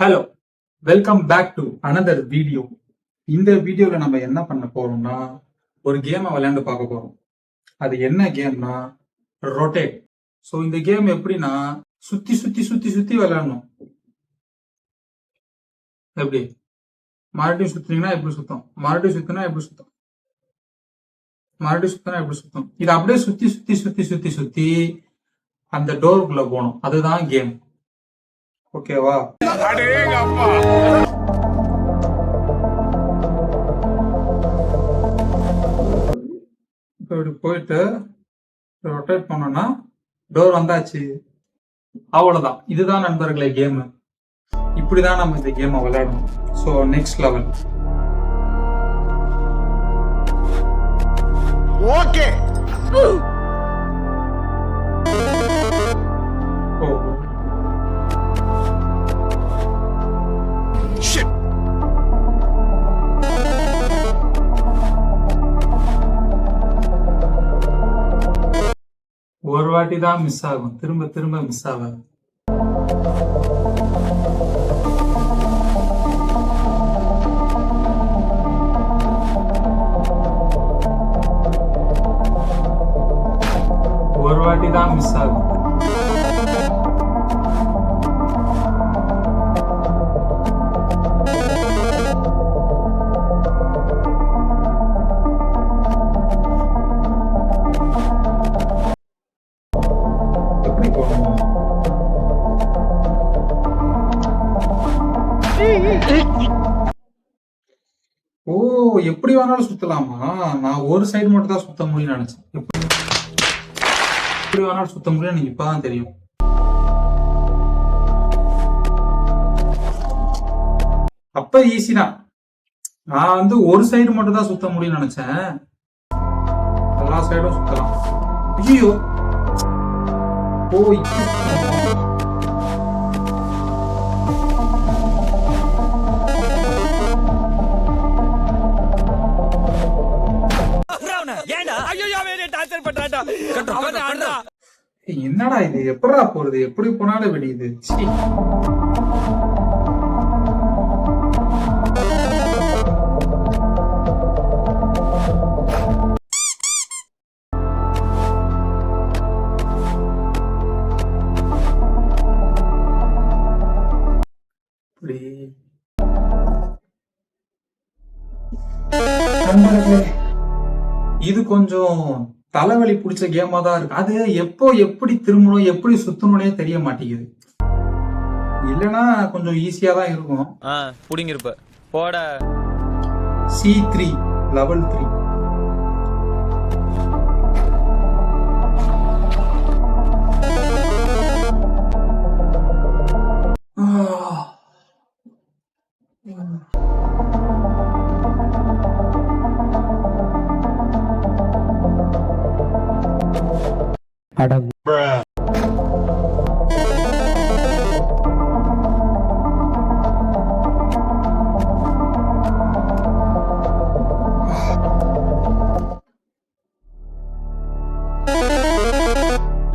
Hello, welcome back to another video. இந்த வீடியோல நம்ம என்ன பண்ண போறோம்னா ஒரு கேமை விளையாண்டு பார்க்க போறோம். அது என்ன கேம்னா ரொட்டேட். ஸோ இந்த கேம் எப்படின்னா சுத்தி சுத்தி சுத்தி சுத்தி விளையாடணும். எப்படி மறுபடியும் சுத்தினீங்கன்னா எப்படி சுத்தம், மறுபடியும் சுத்தினா எப்படி சுத்தம், மறுபடியும் சுத்தினா எப்படி சுத்தம். இது அப்படியே சுத்தி சுத்தி சுத்தி சுத்தி சுத்தி அந்த டோருக்குள்ள போகணும். அதுதான் கேம். ஓகேவா? இப்படி போயிட்டு ரொட்டேட் பண்ணோம்னா டோர் வந்தாச்சு. அவ்வளவுதான். இதுதான் நண்பர்களே கேம். இப்படிதான் நம்ம இந்த கேமை விளையாடணும். So next level. ஓகே. ஒரு வாட்டி தான் மிஸ் ஆகும், திரும்ப திரும்ப மிஸ் ஆகாது. ஒரு வாட்டி தான் மிஸ் ஆகும். ஓ, எப்படி வேணாலும் சுத்தலாமா? நான் ஒரு சைடு மட்டும் தான் சுத்த முடியும்னு நினைச்சேன். எப்படி வேணாலும் சுத்த முடியும் எனக்கு இப்பதான் தெரியும். அப்ப ஈஸி தான். நான் ஒரு சைடு மட்டும் தான் சுத்த முடியும்னு நினைச்சேன். எல்லா சைடும் சுத்தலாம். ஐயோ, ஓ என்னடா இது? எப்படா போறது? எப்படி போனாலும் வெடியுது. இது கொஞ்சம் தலைவலி பிடிச்ச கேமா தான் இருக்கு. அது எப்போ எப்படி திரும்பணும் எப்படி சுத்தணும்னே தெரிய மாட்டேங்குது. இல்லனா கொஞ்சம் ஈஸியா தான் இருக்கும். புடிங்கிருப்ப போட. C3 level 3.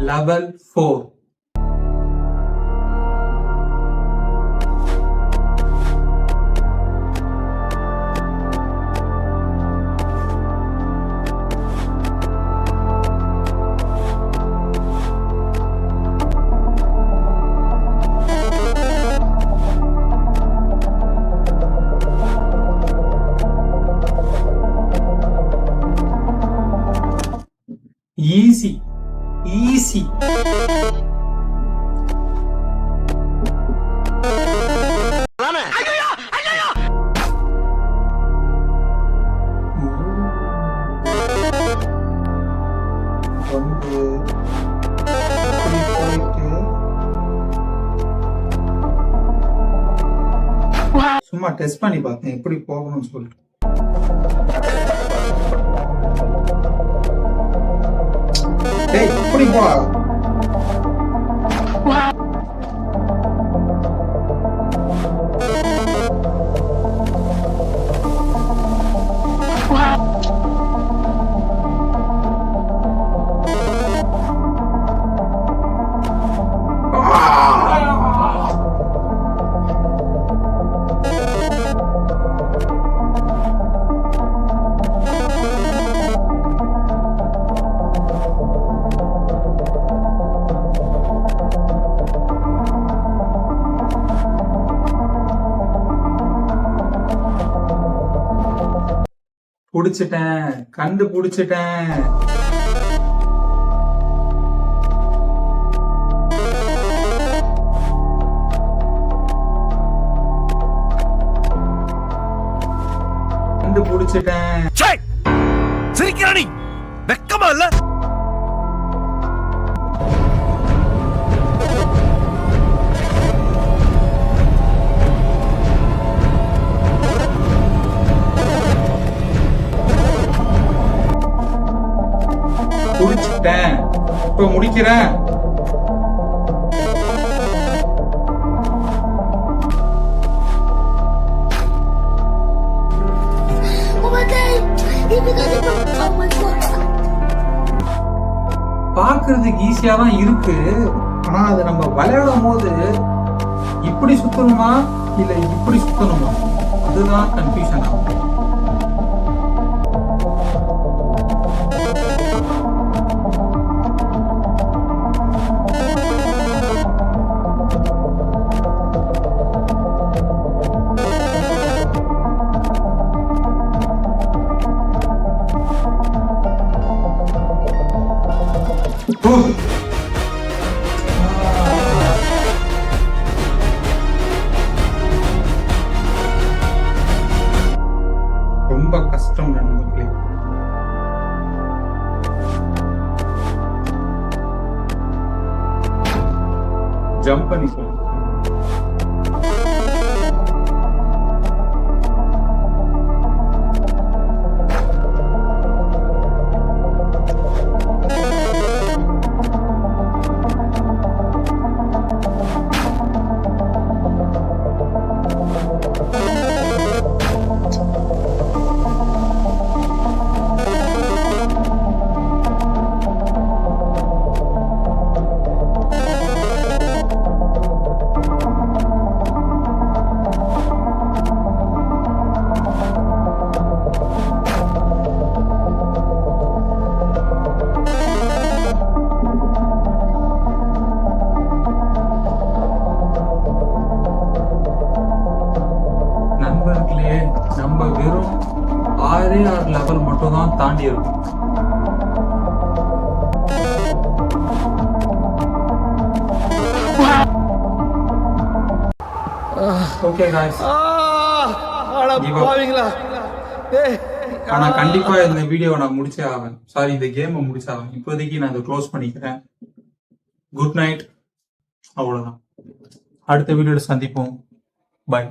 Level 4. Easy. சும்மா டெஸ்ட் பண்ணி பார்த்தேன் எப்படி போகணும்னு சொல்லிட்டு. இப்படி போடா. கண்டுபிடிச்சிட்டேன். சிரிக்கிறா நீ வெக்கமா இல்ல? புடிச்சிட்டேன். இப்ப முடிக்கிறேன். Oh my god! Oh my god! பாக்குறதுக்கு ஈஸியா தான் இருக்கு. ஆனா அது நம்ம விளையாடும் போது இப்படி சுத்தணுமா இல்ல இப்படி சுத்தணுமா அதுதான் கன்ஃபியூஷன் ஆகும். ரொம்ப கஷ்டம் நண்பர்களே. ஜம்ப் பண்ணி போகணும். நண்பர்களே, நம்ம வெறும் 6 லெவல் மட்டும் தான் தாண்டி இருக்கும். ஓகே गाइस, ஆனா கண்டிப்பா இந்த வீடியோவை நான் முடிச்சே ஆவேன். சாரி, இந்த கேமை முடிச்சே ஆவேன். இப்போதைக்கு நான் இதை க்ளோஸ் பண்ணிக்கிறேன். Good night. அவ்வளவுதான். அடுத்த வீடியோல சந்திப்போம். பாய்.